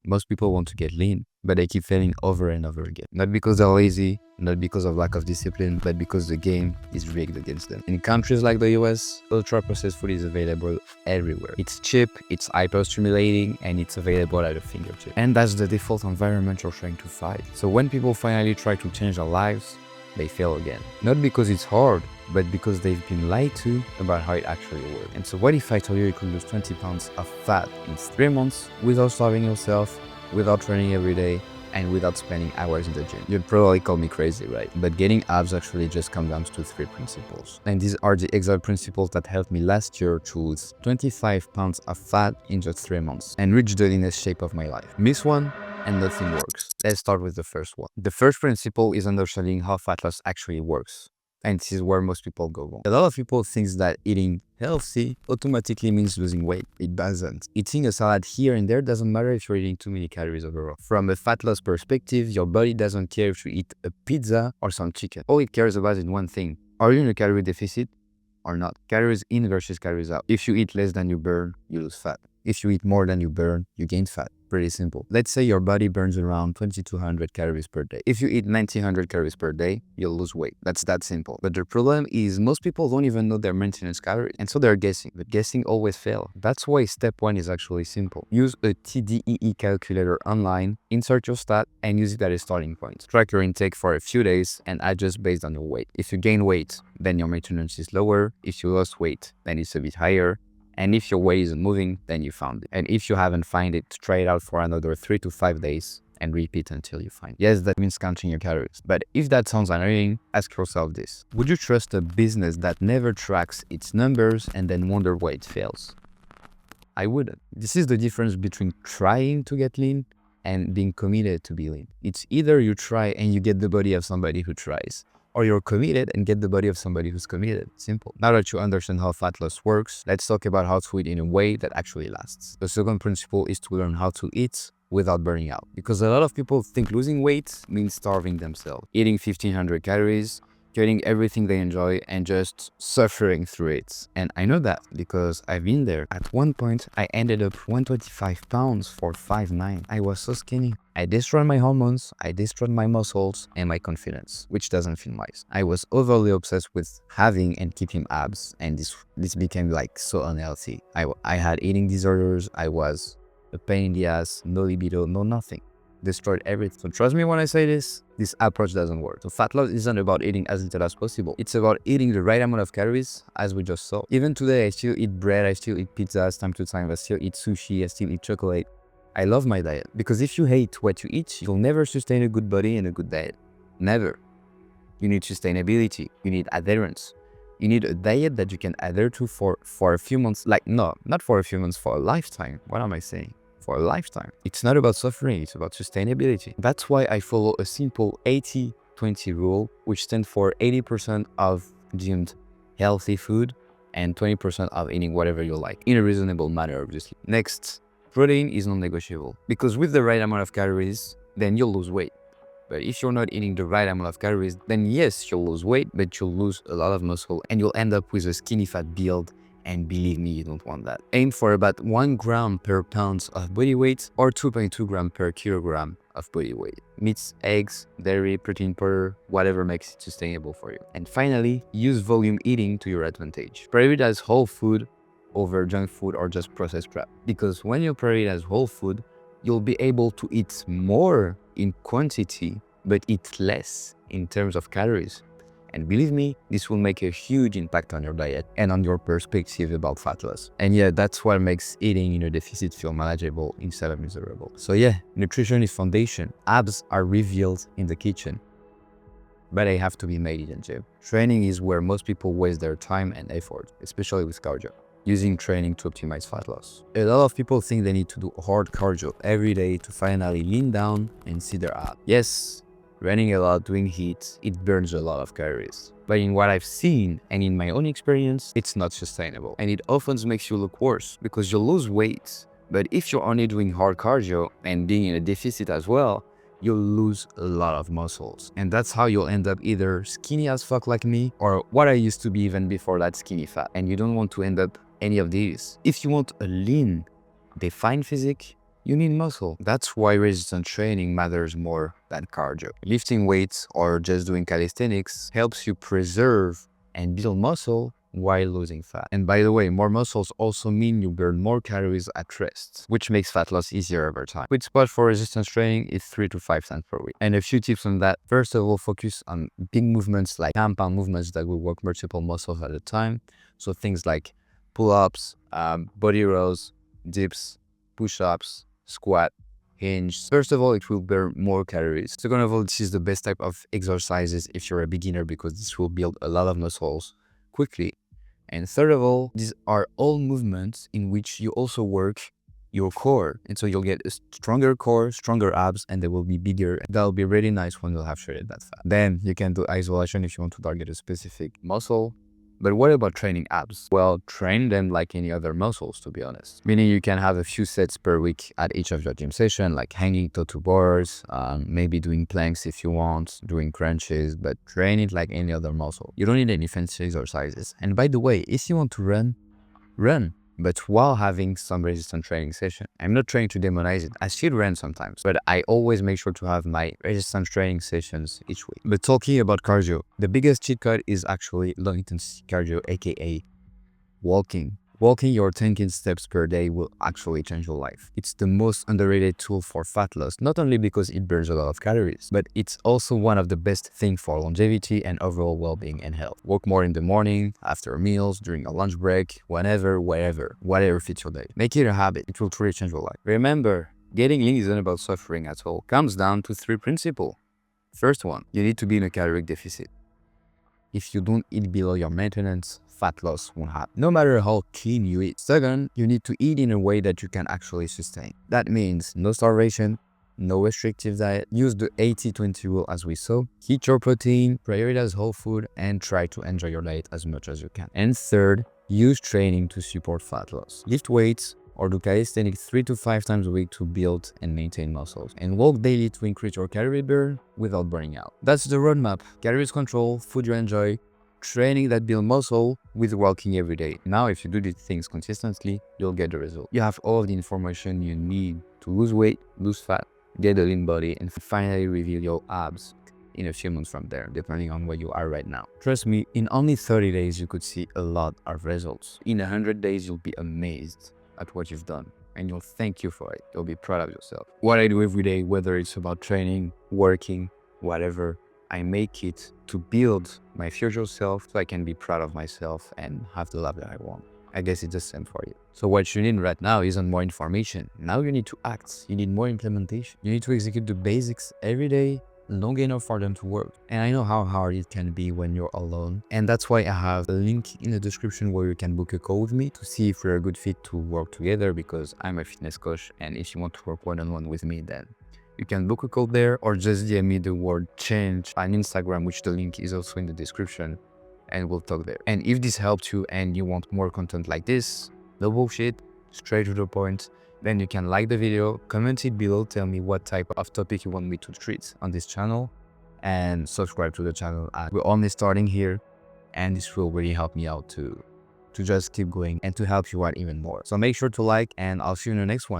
Most people want to get lean, but they keep failing over and over again. Not because they're lazy, not because of lack of discipline, but because the game is rigged against them. In countries like the US, ultra-processed food is available everywhere. It's cheap, it's hyper-stimulating, and it's available at a fingertip. And that's the default environment you're trying to fight. So when people finally try to change their lives, they fail again. Not because it's hard, but because they've been lied to about how it actually works. And so what if I told you you could lose 20 pounds of fat in 3 months without starving yourself, without training every day, and without spending hours in the gym? You'd probably call me crazy, right? But getting abs actually just comes down to 3 principles. And these are the exact principles that helped me last year to lose 25 pounds of fat in just 3 months and reach the leanest shape of my life. Miss one, and nothing works. Let's start with the first one. The first principle is understanding how fat loss actually works. And this is where most people go wrong. A lot of people think that eating healthy automatically means losing weight. It doesn't. Eating a salad here and there doesn't matter if you're eating too many calories overall. From a fat loss perspective, your body doesn't care if you eat a pizza or some chicken. All it cares about is one thing. Are you in a calorie deficit or not? Calories in versus calories out. If you eat less than you burn, you lose fat. If you eat more than you burn, you gain fat. Pretty simple. Let's say your body burns around 2200 calories per day. If you eat 1900 calories per day, you'll lose weight. That's that simple. But the problem is most people don't even know their maintenance calories. And so they're guessing, but guessing always fails. That's why step one is actually simple. Use a TDEE calculator online, insert your stat, and use it as a starting point. Track your intake for a few days and adjust based on your weight. If you gain weight, then your maintenance is lower. If you lost weight, then it's a bit higher. And if your weight isn't moving, then you found it. And if you haven't found it, try it out for another 3 to 5 days and repeat until you find it. Yes, that means counting your calories. But if that sounds annoying, ask yourself this. Would you trust a business that never tracks its numbers and then wonder why it fails? I wouldn't. This is the difference between trying to get lean and being committed to be lean. It's either you try and you get the body of somebody who tries, or you're committed and get the body of somebody who's committed. Simple. Now that you understand how fat loss works, let's talk about how to eat in a way that actually lasts. The second principle is to learn how to eat without burning out. Because a lot of people think losing weight means starving themselves. Eating 1500 calories, getting everything they enjoy, and just suffering through it. And I know that because I've been there. At one point, I ended up 125 pounds for 5'9". I was so skinny. I destroyed my hormones, I destroyed my muscles, and my confidence, which doesn't feel nice. I was overly obsessed with having and keeping abs, and this became like so unhealthy. I had eating disorders, I was a pain in the ass, no libido, no nothing. Destroyed everything. So trust me when I say this approach doesn't work. So fat loss isn't about eating as little as possible. It's about eating the right amount of calories, as we just saw. Even today, I still eat bread, I still eat pizzas time to time, I still eat sushi, I still eat chocolate. I love my diet because if you hate what you eat, you'll never sustain a good body and a good diet. Never. You need sustainability. You need adherence. You need a diet that you can adhere to for a few months. Like, no, not for a few months, for a lifetime. What am I saying? For a lifetime. It's not about suffering, it's about sustainability. That's why I follow a simple 80-20 rule, which stands for 80% of consumed healthy food and 20% of eating whatever you like, in a reasonable manner, obviously. Next, protein is non-negotiable, because with the right amount of calories, then you'll lose weight. But if you're not eating the right amount of calories, then yes, you'll lose weight, but you'll lose a lot of muscle and you'll end up with a skinny fat build. And believe me, you don't want that. Aim for about 1 gram per pound of body weight or 2.2 gram per kilogram of body weight. Meats, eggs, dairy, protein powder, whatever makes it sustainable for you. And finally, use volume eating to your advantage. Prioritize whole food over junk food or just processed crap. Because when you prioritize whole food, you'll be able to eat more in quantity, but eat less in terms of calories. And believe me, this will make a huge impact on your diet and on your perspective about fat loss. And yeah, that's what makes eating in a deficit feel manageable instead of miserable. So yeah, nutrition is foundation. Abs are revealed in the kitchen, but they have to be made in the gym. Training is where most people waste their time and effort, especially with cardio. Using training to optimize fat loss. A lot of people think they need to do hard cardio every day to finally lean down and see their abs. Yes, running a lot, doing heat, it burns a lot of calories. But in what I've seen and in my own experience, it's not sustainable. And it often makes you look worse because you lose weight. But if you're only doing hard cardio and being in a deficit as well, you'll lose a lot of muscles. And that's how you'll end up either skinny as fuck like me or what I used to be even before that, skinny fat. And you don't want to end up any of these. If you want a lean, defined physique, You need muscle. That's why resistance training matters more than cardio. Lifting weights or just doing calisthenics helps you preserve and build muscle while losing fat. And by the way, more muscles also mean you burn more calories at rest, which makes fat loss easier over time. Sweet spot for resistance training is 3 to 5 times per week. And a few tips on that. First of all, focus on big movements like compound movements that will work multiple muscles at a time. So things like pull-ups, body rows, dips, push-ups, squat, hinge. First of all, it will burn more calories. Second of all, this is the best type of exercises if you're a beginner because this will build a lot of muscles quickly. And third of all, these are all movements in which you also work your core. And so you'll get a stronger core, stronger abs, and they will be bigger. That'll be really nice when you'll have shredded that fat. Then you can do isolation if you want to target a specific muscle. But what about training abs? Well, train them like any other muscles, to be honest. Meaning you can have a few sets per week at each of your gym sessions, like hanging toe-to bars, maybe doing planks if you want, doing crunches, but train it like any other muscle. You don't need any fancy exercises. And by the way, if you want to run, but while having some resistance training session. I'm not trying to demonize it. I still run sometimes, but I always make sure to have my resistance training sessions each week. But talking about cardio, the biggest cheat code is actually low intensity cardio, aka walking. Walking your 10K steps per day will actually change your life. It's the most underrated tool for fat loss, not only because it burns a lot of calories, but it's also one of the best things for longevity and overall well-being and health. Walk more in the morning, after meals, during a lunch break, whenever, wherever, whatever fits your day. Make it a habit. It will truly change your life. Remember, getting lean isn't about suffering at all. It comes down to 3 principles. First one, you need to be in a caloric deficit. If you don't eat below your maintenance, fat loss won't happen, no matter how clean you eat. Second, you need to eat in a way that you can actually sustain. That means no starvation, no restrictive diet. Use the 80-20 rule as we saw. Eat your protein, prioritize whole food, and try to enjoy your diet as much as you can. And third, use training to support fat loss. Lift weights or do calisthenics 3 to 5 times a week to build and maintain muscles. And walk daily to increase your calorie burn without burning out. That's the roadmap. Calories control, food you enjoy, training that builds muscle with walking every day. Now, if you do these things consistently, you'll get the result. You have all of the information you need to lose weight, lose fat, get a lean body, and finally reveal your abs in a few months from there, depending on where you are right now. Trust me, in only 30 days, you could see a lot of results. In 100 days, you'll be amazed at what you've done, and you'll thank you for it. You'll be proud of yourself. What I do every day, whether it's about training, working, whatever, I make it to build my future self so I can be proud of myself and have the life that I want. I guess it's the same for you. So what you need right now isn't more information. Now you need to act. You need more implementation. You need to execute the basics every day, long enough for them to work. And I know how hard it can be when you're alone. And that's why I have a link in the description where you can book a call with me to see if we're a good fit to work together, because I'm a fitness coach. And if you want to work one-on-one with me, then you can book a call there, or just DM me the word change on Instagram, which the link is also in the description, and we'll talk there. And if this helped you and you want more content like this, no bullshit, straight to the point, then you can like the video, comment it below, tell me what type of topic you want me to treat on this channel, and subscribe to the channel. We're only starting here, and this will really help me out to just keep going and to help you out even more. So make sure to like, and I'll see you in the next one.